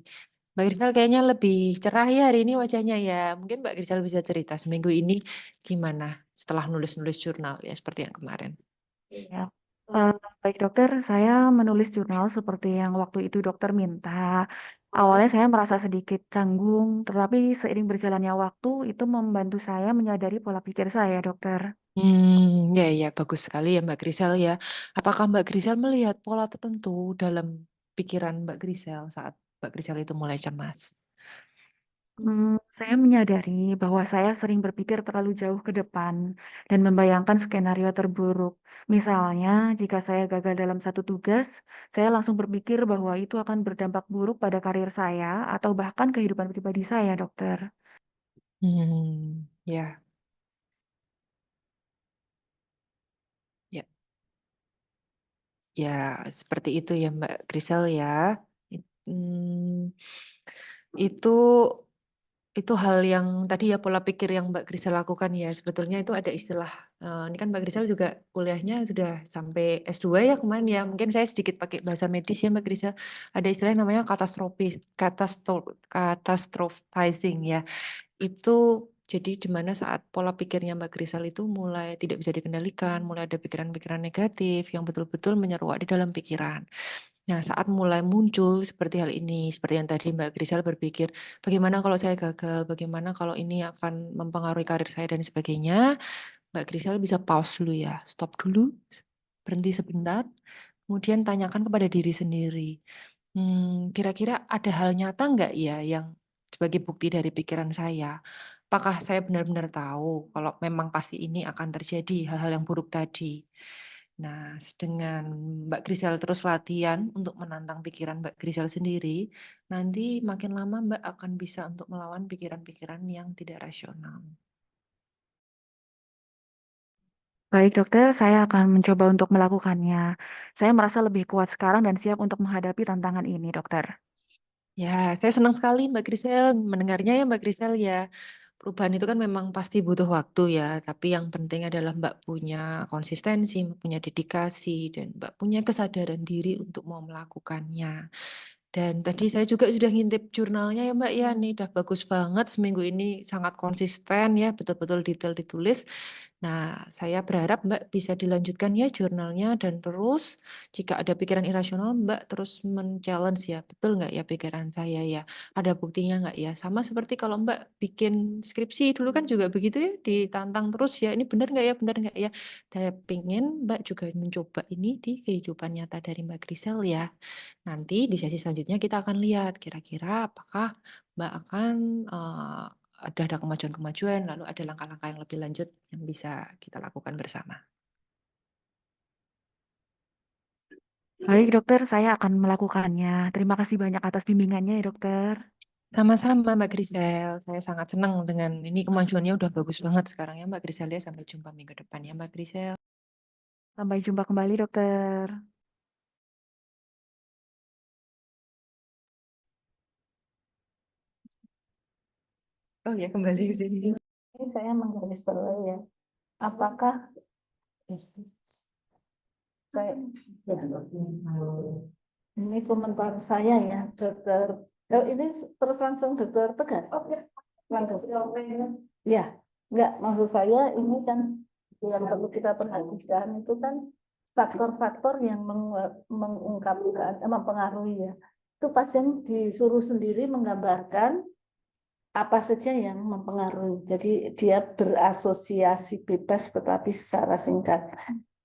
S2: Mbak Grisel kayaknya lebih cerah ya hari ini wajahnya ya. Mungkin Mbak Grisel bisa cerita seminggu ini gimana setelah nulis-nulis jurnal ya seperti yang kemarin.
S3: Ya. Baik dokter, saya menulis jurnal seperti yang waktu itu dokter minta. Awalnya saya merasa sedikit canggung, tetapi seiring berjalannya waktu itu membantu saya menyadari pola pikir saya, dokter.
S2: Ya, bagus sekali ya Mbak Grisel ya. Apakah Mbak Grisel melihat pola tertentu dalam pikiran Mbak Grisel saat Mbak Grisel itu mulai cemas?
S3: Saya menyadari bahwa saya sering berpikir terlalu jauh ke depan dan membayangkan skenario terburuk. Misalnya, jika saya gagal dalam satu tugas, saya langsung berpikir bahwa itu akan berdampak buruk pada karir saya atau bahkan kehidupan pribadi saya, dokter.
S2: Ya, ya, ya, seperti itu ya Mbak Grisel ya. Hmm, itu hal yang tadi ya pola pikir yang Mbak Grisel lakukan ya. Sebetulnya itu ada istilah. Ini kan Mbak Grisel juga kuliahnya sudah sampai S2 ya kemarin ya. Mungkin saya sedikit pakai bahasa medis ya Mbak Grisel. Ada istilah yang namanya catastrophizing ya. Itu jadi di mana saat pola pikirnya Mbak Grisel itu mulai tidak bisa dikendalikan, mulai ada pikiran-pikiran negatif yang betul-betul menyeruak di dalam pikiran. Nah, saat mulai muncul seperti hal ini, seperti yang tadi Mbak Grisel berpikir, bagaimana kalau saya gagal, bagaimana kalau ini akan mempengaruhi karir saya dan sebagainya, Mbak Grisel bisa pause dulu ya, stop dulu, berhenti sebentar, kemudian tanyakan kepada diri sendiri, kira-kira ada hal nyata nggak ya yang sebagai bukti dari pikiran saya? Apakah saya benar-benar tahu kalau memang pasti ini akan terjadi hal-hal yang buruk tadi? Nah, dengan Mbak Grisel terus latihan untuk menantang pikiran Mbak Grisel sendiri, nanti makin lama Mbak akan bisa untuk melawan pikiran-pikiran yang tidak rasional.
S3: Baik dokter, saya akan mencoba untuk melakukannya. Saya merasa lebih kuat sekarang dan siap untuk menghadapi tantangan ini, dokter.
S2: Ya, saya senang sekali Mbak Grisel mendengarnya ya Mbak Grisel ya. Perubahan itu kan memang pasti butuh waktu ya, tapi yang penting adalah Mbak punya konsistensi, punya dedikasi, dan Mbak punya kesadaran diri untuk mau melakukannya. Dan tadi saya juga sudah ngintip jurnalnya ya Mbak ya, nih udah bagus banget seminggu ini sangat konsisten ya, betul-betul detail ditulis. Nah, saya berharap Mbak bisa dilanjutkan ya jurnalnya dan terus jika ada pikiran irasional Mbak terus men-challenge ya, betul nggak ya pikiran saya ya? Ada buktinya nggak ya? Sama seperti kalau Mbak bikin skripsi dulu kan juga begitu ya, ditantang terus ya, ini benar nggak ya, benar nggak ya? Saya pingin Mbak juga mencoba ini di kehidupan nyata dari Mbak Grisel ya. Nanti di sesi selanjutnya kita akan lihat kira-kira apakah Mbak akan ada kemajuan-kemajuan, lalu ada langkah-langkah yang lebih lanjut yang bisa kita lakukan bersama.
S3: Baik, dokter, saya akan melakukannya. Terima kasih banyak atas bimbingannya ya, dokter.
S2: Sama-sama Mbak Grisel, saya sangat senang dengan ini kemajuannya udah bagus banget sekarang ya Mbak Grisel ya. Sampai jumpa minggu depan ya Mbak Grisel.
S3: Sampai jumpa kembali, dokter.
S2: Oh ya, kembali ke sini.
S4: Ini saya menggarisbawahi ya, apakah saya, ini komentar saya ya, dokter. Ini terus langsung dokter Tegar. Langsung. Ya, enggak, maksud saya ini kan yang perlu kita perhatikan itu kan faktor-faktor yang mengungkapkan, mempengaruhi ya. Itu pasien disuruh sendiri menggambarkan apa saja yang mempengaruhi. Jadi dia berasosiasi bebas tetapi secara singkat.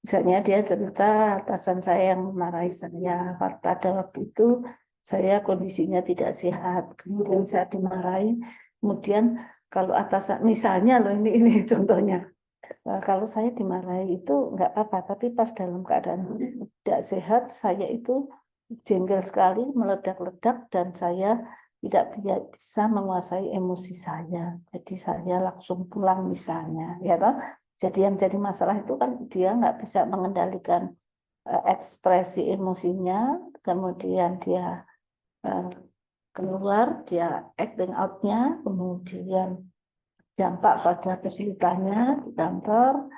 S4: Misalnya dia cerita atasan saya yang memarahi saya pada waktu itu saya kondisinya tidak sehat, kemudian saya dimarahi, kemudian kalau atasan misalnya loh ini contohnya. Kalau saya dimarahi itu enggak apa-apa, tapi pas dalam keadaan tidak sehat saya itu jengkel sekali, meledak-ledak dan saya tidak bisa menguasai emosi saya. Jadi saya langsung pulang misalnya, ya toh. Jadi yang jadi masalah itu kan dia nggak bisa mengendalikan ekspresi emosinya, kemudian dia keluar, dia acting out-nya, kemudian dampak pada kesulitannya di kantor,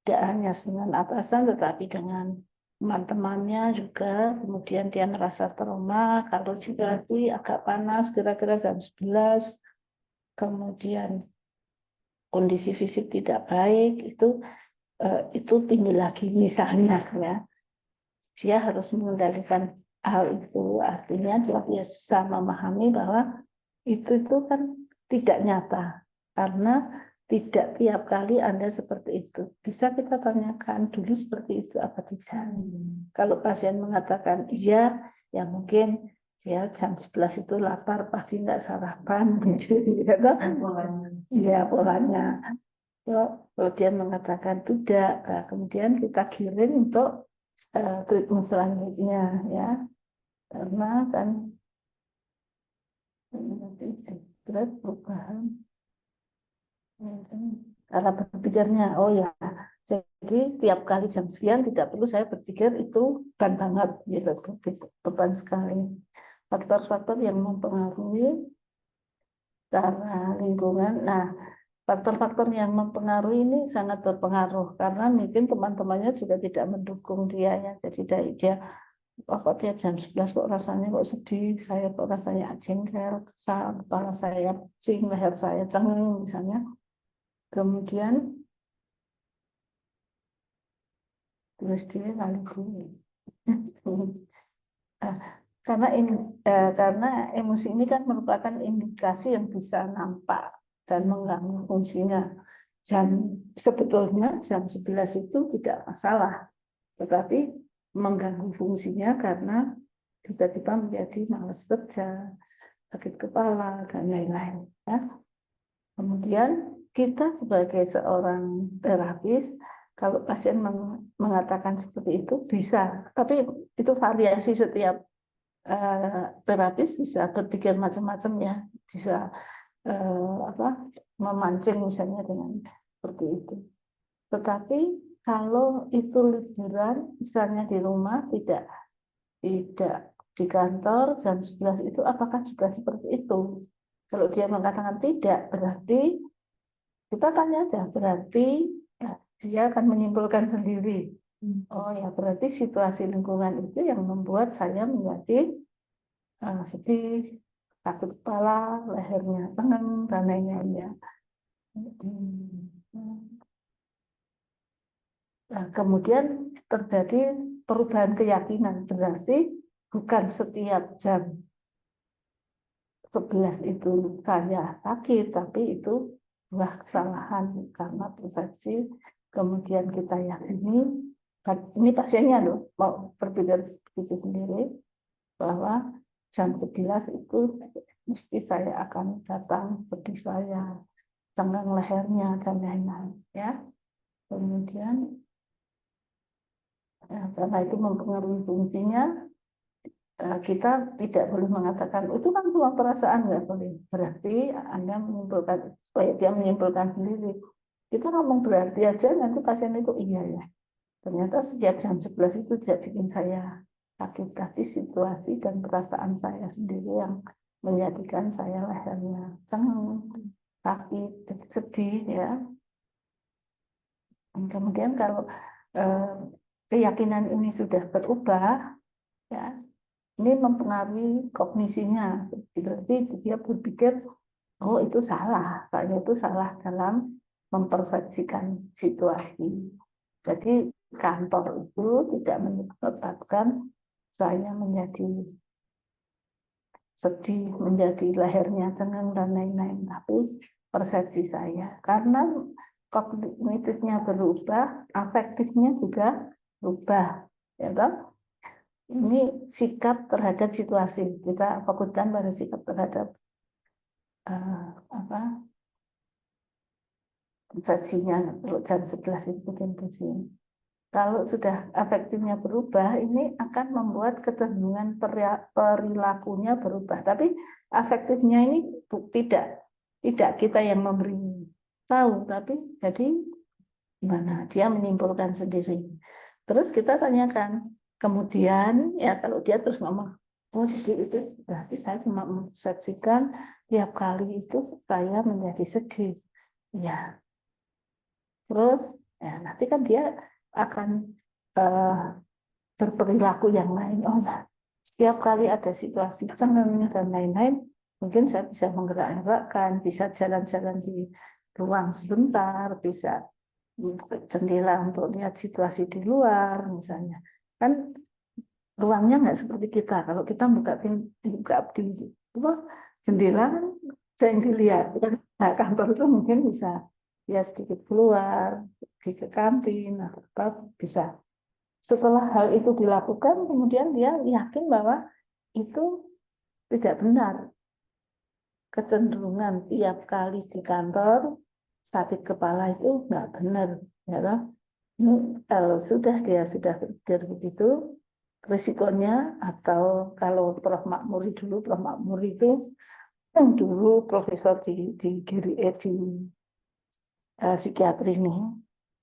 S4: tidak hanya dengan atasan tetapi dengan teman-temannya juga, kemudian dia merasa trauma, kalau juga agak panas, kira-kira jam 11, kemudian kondisi fisik tidak baik, itu timbul lagi misalnya ya. Dia harus mengendalikan hal itu, artinya dia bisa memahami bahwa itu kan tidak nyata, karena tidak tiap kali Anda seperti itu. Bisa kita tanyakan dulu seperti itu apa tidak. Kalau pasien mengatakan iya, ya mungkin ya jam 11 itu lapar, pasti nggak sarapan. Ya polanya. Kalau dia mengatakan tidak, nah, kemudian kita kirim untuk treatment selanjutnya ya. Karena kan berat perubahan. Cara berpikirnya, oh ya, jadi tiap kali jam sekian tidak perlu saya berpikir itu beban banget, gitu, beban sekali. Faktor-faktor yang mempengaruhi cara lingkungan. Nah, faktor-faktor yang mempengaruhi ini sangat berpengaruh karena mungkin teman-temannya juga tidak mendukung dia ya. Jadi dia kok dia jam 11 kok rasanya kok sedih, saya kok rasanya jengkel, kesal, kepala saya pusing, leher saya cengeng misalnya. Kemudian tulis dia kali gue. Karena emosi ini kan merupakan indikasi yang bisa nampak dan mengganggu fungsinya. Sebetulnya jam 11 itu tidak masalah, tetapi mengganggu fungsinya karena tiba-tiba menjadi malas kerja, sakit kepala, dan lain-lain. Ya. Kemudian kita sebagai seorang terapis, kalau pasien mengatakan seperti itu bisa, tapi itu variasi setiap terapis bisa berpikir macam-macam ya, bisa memancing misalnya dengan seperti itu. Tetapi kalau itu liburan, misalnya di rumah tidak di kantor jam 11 itu, apakah juga seperti itu? Kalau dia mengatakan tidak, berarti kita tanya aja, berarti ya, dia akan menyimpulkan sendiri. Oh ya, berarti situasi lingkungan itu yang membuat saya menjadi sedih, sakit kepala, lehernya tenang, dan lain-lainnya. Nah, kemudian terjadi perubahan keyakinan, berarti bukan setiap jam 11 itu saya sakit, tapi itu sebuah kesalahan karena persepsi. Kemudian kita yakini, ini pasiennya loh, mau berpikir begitu sendiri, bahwa jam 11 itu mesti saya akan datang, seperti saya, tenggang lehernya, dan lain-lain. Ya. Kemudian, karena itu mempengaruhi fungsinya, kita tidak boleh mengatakan itu kan cuma perasaan, nggak boleh. Berarti Anda menyimpulkan, supaya dia menyimpulkan sendiri. Kita ngomong berarti aja, nanti pasien itu iya ya. Ternyata sejak jam 11 itu tidak bikin saya sakit, tapi situasi dan perasaan saya sendiri yang menjadikan saya lehernya senang, sakit, sedih ya. Dan kemudian kalau keyakinan ini sudah berubah, ya, ini mempengaruhi kognisinya. Berarti dia berpikir, oh itu salah, saya itu salah dalam mempersepsikan situasi. Jadi kantor itu tidak menyebabkan saya menjadi sedih, menjadi lehernya tenang dan lain-lain, tapi persepsi saya. Karena kognitifnya berubah, afektifnya juga berubah. Ya kan? Ini sikap terhadap situasi. Kita fokuskan pada sikap terhadap persepsinya. Jam 11 itu bikin pusing. Kalau sudah afektifnya berubah, ini akan membuat kecenderungan perilakunya berubah. Tapi afektifnya ini tidak kita yang memberi tahu, tapi jadi gimana? Dia menyimpulkan sendiri. Terus kita tanyakan, kemudian ya kalau dia terus ngomong, oh jadi itu berarti saya cuma mempersepsikan tiap kali itu saya menjadi sedih. Ya, terus ya nanti kan dia akan berperilaku yang lain. Oh, nah, setiap kali ada situasi senang dan lain-lain, mungkin saya bisa menggerak-gerakkan, bisa jalan-jalan di ruang sebentar, bisa jendela untuk lihat situasi di luar, misalnya. Kan ruangnya nggak seperti kita. Kalau kita buka di jendela, kan ada yang dilihat. Nah, kantor itu mungkin bisa ya sedikit keluar, pergi ke kantin, atau bisa. Setelah hal itu dilakukan, kemudian dia yakin bahwa itu tidak benar. Kecenderungan tiap kali di kantor sakit kepala itu nggak benar. Ya, dia sudah berpikir begitu, risikonya, atau kalau Prof. Makmuri dulu, Prof. Makmuri itu dulu profesor di psikiatri ini,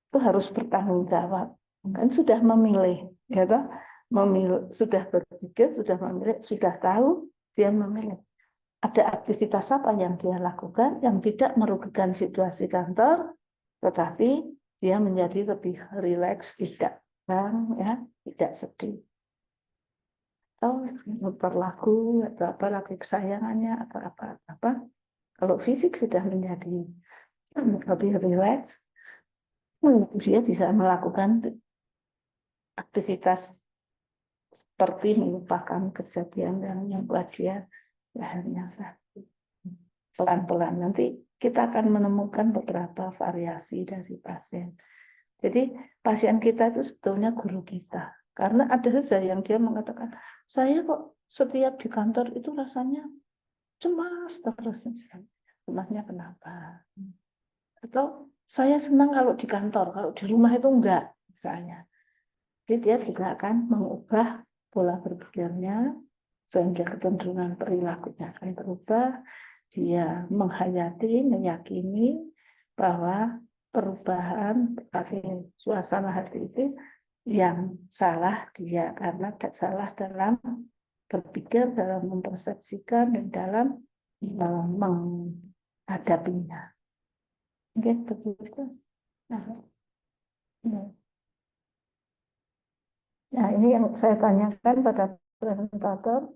S4: itu harus bertanggung jawab. Kan sudah memilih, ya toh? Sudah berpikir, sudah memilih, sudah tahu, dia memilih. Ada aktivitas apa yang dia lakukan yang tidak merugikan situasi kantor, tetapi dia menjadi lebih rileks, tidak tidak sedih. Atau muter lagu, atau apa lagu kesayangannya, atau apa. Kalau fisik sudah menjadi lebih rileks, dia bisa melakukan aktivitas seperti melupakan kejadian yang membuat dia lehernya sakit. Pelan-pelan nanti kita akan menemukan beberapa variasi dari pasien. Jadi pasien kita itu sebetulnya guru kita. Karena ada saja yang dia mengatakan, saya kok setiap di kantor itu rasanya cemas terus. Cemasnya kenapa? Atau saya senang kalau di kantor, kalau di rumah itu enggak, misalnya. Jadi dia juga akan mengubah pola berpikirnya, sehingga kecenderungan perilakunya akan berubah. Dia menghayati, meyakini bahwa perubahan pakai suasana hati itu yang salah dia, karena tidak salah dalam berpikir, dalam mempersepsikan, dan dalam menghadapinya. Oke, begitu. Nah, ini yang saya tanyakan pada presentator.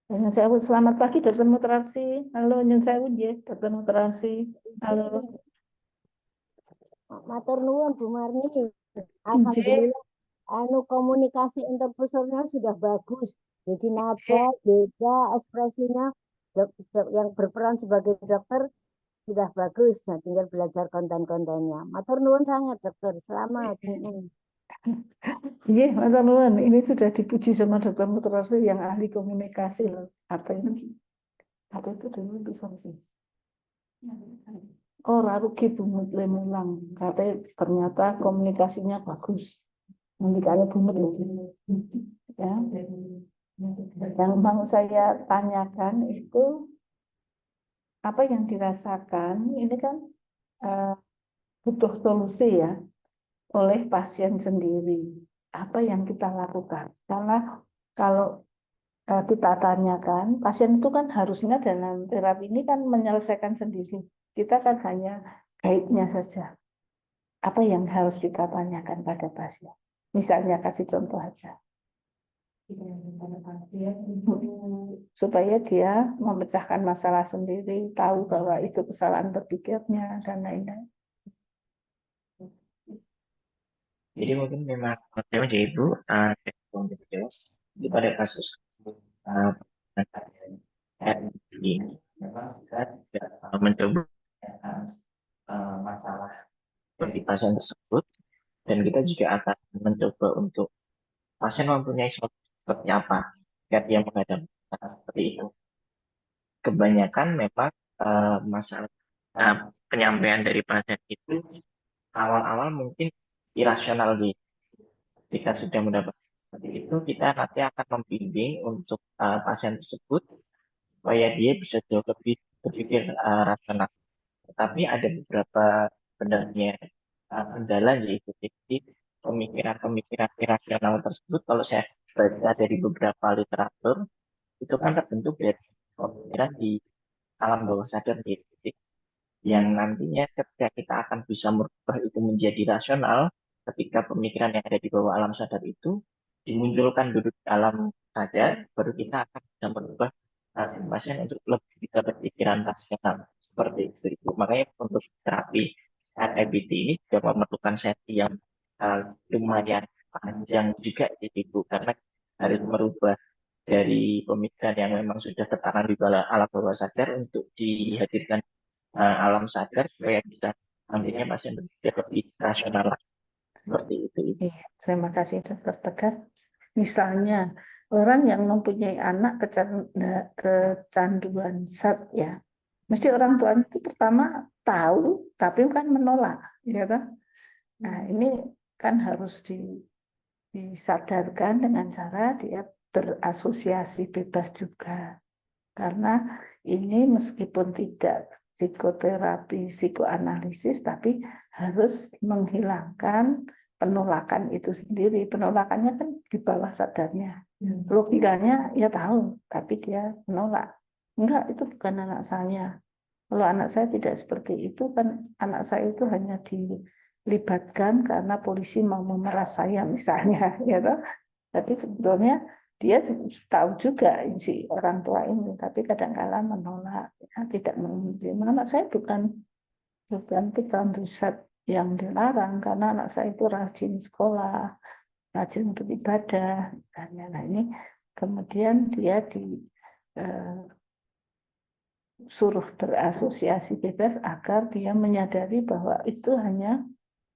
S4: Nyun sewu, selamat pagi Dokter Mutarasi. Halo Nyun sewu nggih, Dokter Mutarasi. Halo.
S5: Matur nuwun Bu Marni.
S4: Nggih.
S5: Alhamdulillah komunikasi interpersonal sudah bagus. Jadi nada, beda, ekspresinya yang berperan sebagai dokter sudah bagus. Nah, tinggal belajar konten-kontennya. Matur nuwun sangat dokter. Selamat.
S4: Iya, matur nuwun. Ini sudah dipuji sama Dokter Mutarasi yang ahli komunikasi loh. Apa ini? Apa itu dulu bisa sih? Oh, Rarugi Bumut Lemulang. Katanya ternyata komunikasinya bagus. Ngendikane Bumut loh. Ya. Yang mau saya tanyakan itu apa yang dirasakan ini kan butuh solusi ya oleh pasien sendiri. Apa yang kita lakukan? Karena kalau kita tanyakan, pasien itu kan harusnya dalam terapi ini kan menyelesaikan sendiri. Kita kan hanya guide-nya saja. Apa yang harus kita tanyakan pada pasien? Misalnya kasih contoh aja. Supaya dia memecahkan masalah sendiri, tahu bahwa itu kesalahan berpikirnya, dan lain-lain.
S1: Jadi mungkin memang saya menjadi Ibu, di pada kasus ini memang kita tidak mencoba masalah dari pasien tersebut, dan kita juga akan mencoba untuk pasien mempunyai solusi seperti apa agar dia menghadapi masalah seperti itu. Kebanyakan memang masalah penyampaian dari pasien itu awal-awal mungkin irasional gitu. Ketika sudah mendapat seperti itu, kita nanti akan membimbing untuk pasien tersebut supaya dia bisa jauh lebih berpikir rasional. Tetapi ada beberapa sebenarnya kendala yaitu jadi pemikiran-pemikiran irasional tersebut kalau saya baca dari beberapa literatur itu kan terbentuk dari pemikiran di alam bawah sadar gitu, yang nantinya ketika kita akan bisa merubah itu menjadi rasional ketika pemikiran yang ada di bawah alam sadar itu dimunculkan duduk di alam sadar, baru kita akan bisa merubah pasien untuk lebih bisa berpikiran rasional seperti itu. Makanya untuk terapi REBT ini juga memerlukan sesi yang lumayan panjang juga jadi Bu, karena harus merubah dari pemikiran yang memang sudah tertanam di alam bawah sadar untuk dihadirkan alam sadar supaya bisa nantinya pasien berpikir lebih rasional seperti itu.
S4: Iya, terima kasih Dokter Tegar. Misalnya orang yang mempunyai anak kecanduan zat ya, mesti orang tuanya itu pertama tahu tapi kan menolak, ya kan? Nah ini kan harus disadarkan dengan cara dia berasosiasi bebas juga, karena ini meskipun tidak psikoterapi, psikoanalisis, tapi harus menghilangkan penolakan itu sendiri. Penolakannya kan di bawah sadarnya. Logikanya ya tahu, tapi dia menolak. Enggak, itu bukan anak saya. Kalau anak saya tidak seperti itu, kan anak saya itu hanya dilibatkan karena polisi mau memeras saya misalnya, ya toh. Tapi sebetulnya dia tahu juga si orang tua ini, tapi kadang-kala menolak, ya, tidak menerima. Anak saya bukan pecandu zat yang dilarang, karena anak saya itu rajin sekolah, rajin beribadah, dan nah ini kemudian dia disuruh berasosiasi bebas agar dia menyadari bahwa itu hanya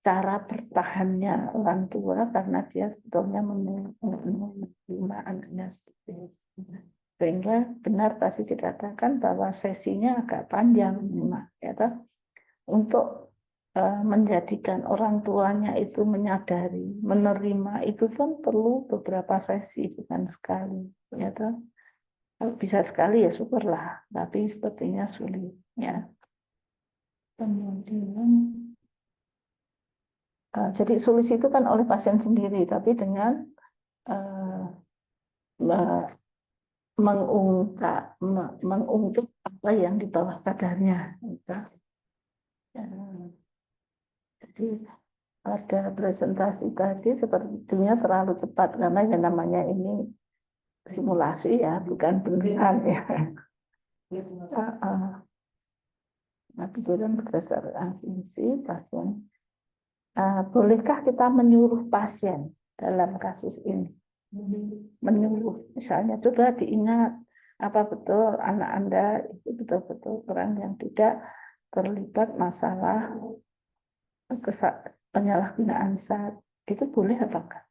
S4: cara bertahannya orang tua karena dia sebetulnya menerima anaknya seperti itu. Sehingga benar tadi dikatakan bahwa sesinya agak panjang, ya toh, untuk menjadikan orang tuanya itu menyadari, menerima itu kan perlu beberapa sesi, bukan sekali, ya toh. Kalau bisa sekali ya syukurlah, tapi sepertinya sulit, ya. Kemudian jadi solusi itu kan oleh pasien sendiri, tapi dengan mengungkap apa yang di bawah sadarnya. Jadi ada presentasi tadi sepertinya terlalu cepat karena yang namanya ini simulasi ya, bukan beneran ya. Nah, pikiran berdasarkan asumsi pasien. Bolehkah kita menyuruh pasien dalam kasus ini? Menyuruh, misalnya coba diingat apa betul anak Anda itu betul-betul orang yang tidak terlibat masalah penyalahgunaan zat, itu boleh apakah?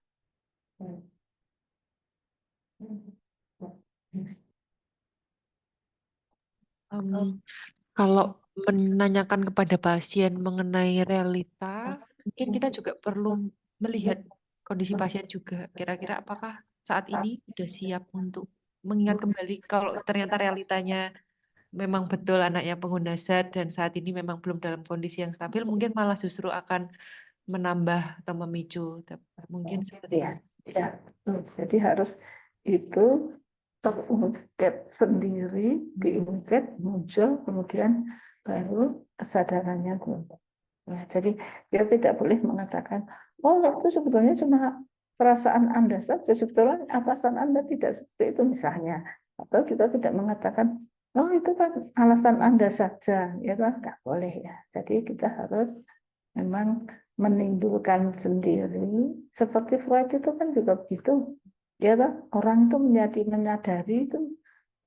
S2: Kalau menanyakan kepada pasien mengenai realita, mungkin kita juga perlu melihat kondisi pasien juga. Kira-kira apakah saat ini sudah siap untuk mengingat kembali kalau ternyata realitanya memang betul anaknya pengguna zat dan saat ini memang belum dalam kondisi yang stabil, mungkin malah justru akan menambah atau memicu. Mungkin seperti
S4: Ya, ya. Jadi harus itu terungkap sendiri, diungkap, muncul, kemudian baru kesadarannya keluar. Ya, jadi dia tidak boleh mengatakan, oh itu sebetulnya cuma perasaan Anda saja, sebetulnya perasaan Anda tidak seperti itu misalnya. Atau kita tidak mengatakan, oh itu kan alasan Anda saja, ya kan nggak boleh ya. Jadi kita harus memang menimbulkan sendiri. Seperti Freud itu kan juga begitu. Ya kan? Orang itu menjadi menyadari itu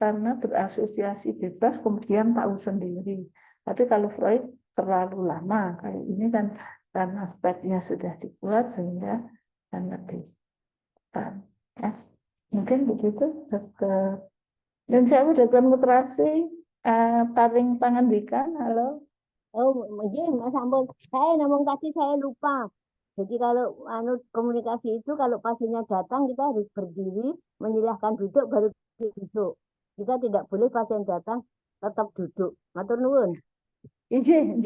S4: karena berasosiasi bebas kemudian tahu sendiri. Tapi kalau Freud terlalu lama kayak ini kan karena aspeknya sudah dibuat sehingga kan lebih ya. Mungkin begitu Dokter. Dan saya Dokter Mutrasi paling pangandikan, halo.
S5: Oh, iya, Mas Ampun. Saya namun tadi saya lupa. Jadi kalau komunikasi itu kalau pasiennya datang kita harus berdiri, menyilahkan duduk baru duduk. Kita tidak boleh pasien datang tetap duduk. Matur nuwun.
S4: Ije.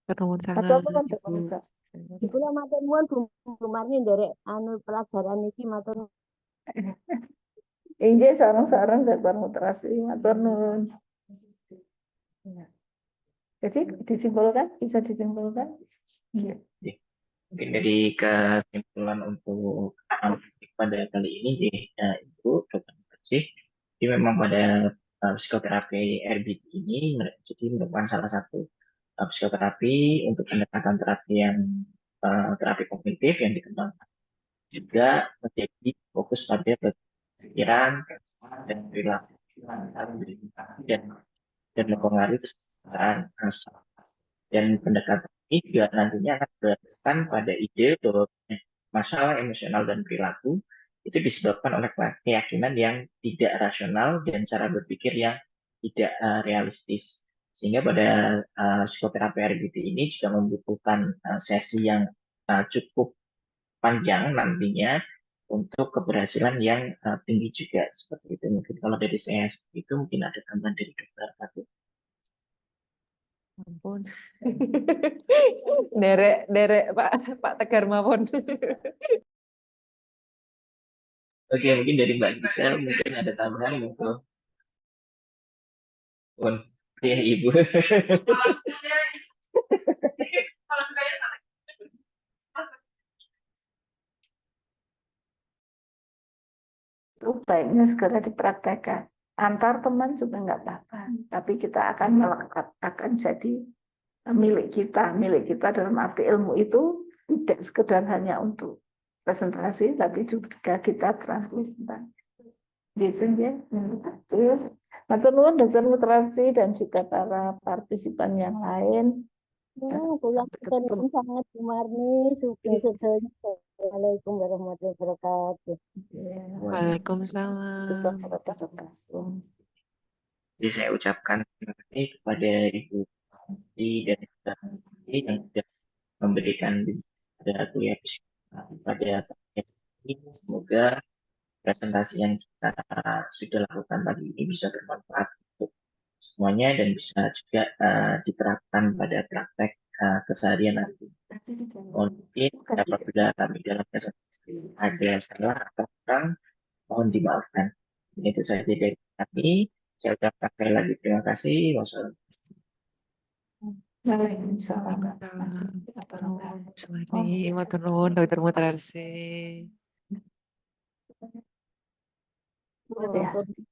S2: ternuwun
S4: Atau
S2: sangat.
S4: apa kan
S2: Ibu.
S4: Dokter?
S5: Kula matur nuwun Bu Marni nderek pelajaran iki matur nuwun.
S4: Ije sarang-sarang Dokter Mutrasi, matur nuwun. Ya. Jadi disimpulkan, bisa disimpulkan? Iya.
S1: Mungkin dari kesimpulan untuk pada kali ini, Ibu Dr. Mutrasi, jadi memang pada psikoterapi RBT ini jadi merupakan salah satu psikoterapi untuk pendekatan terapi yang terapi kognitif yang dikembangkan juga menjadi fokus pada pikiran dan perilaku dan mempengaruhi kesehatan dan pendekatan ini juga nantinya akan berdasarkan pada ide bahwa masalah emosional dan perilaku itu disebabkan oleh keyakinan yang tidak rasional dan cara berpikir yang tidak realistis. Sehingga pada psikoterapi RBT ini juga membutuhkan sesi yang cukup panjang nantinya untuk keberhasilan yang tinggi juga seperti itu. Mungkin kalau dari saya seperti itu, mungkin ada tambahan dari dokter Ratu.
S2: Ampun. Derek Pak Tegar mawon.
S1: Oke, mungkin dari Mbak Gisel mungkin ada tambahan untuk ya Ibu.
S4: Itu baiknya segera dipraktekkan. Antar teman juga nggak apa-apa, tapi kita akan melekat, akan jadi milik kita dalam arti ilmu itu tidak sekedar hanya untuk presentasi, tapi juga kita transmisi. Gitu ya. Matur nuwun Dokter Mutrasi dan juga para partisipan yang lain.
S5: Kula matur nuwun sangat Bu Marni, sugeng sedaya. Assalamualaikum warahmatullahi wabarakatuh.
S2: Waalaikumsalam.
S1: Jadi saya ucapkan terima kasih kepada Ibu dan Dokter yang sudah memberikan pada kuliah psikologi pada ini. Semoga presentasi yang kita sudah lakukan tadi ini bisa bermanfaat untuk semuanya dan bisa juga diterapkan pada praktek keseharian nanti. Mungkin apabila kami dalam presentasi ada salah atau kurang, mohon dimaafkan. Itu saja dari kami. Saya ucapkan sekali lagi terima kasih. Wassalamualaikum.
S4: Waalaikumsalam.
S2: Matur nuwun Dokter Mutrasi.
S4: Ya.
S5: Untuk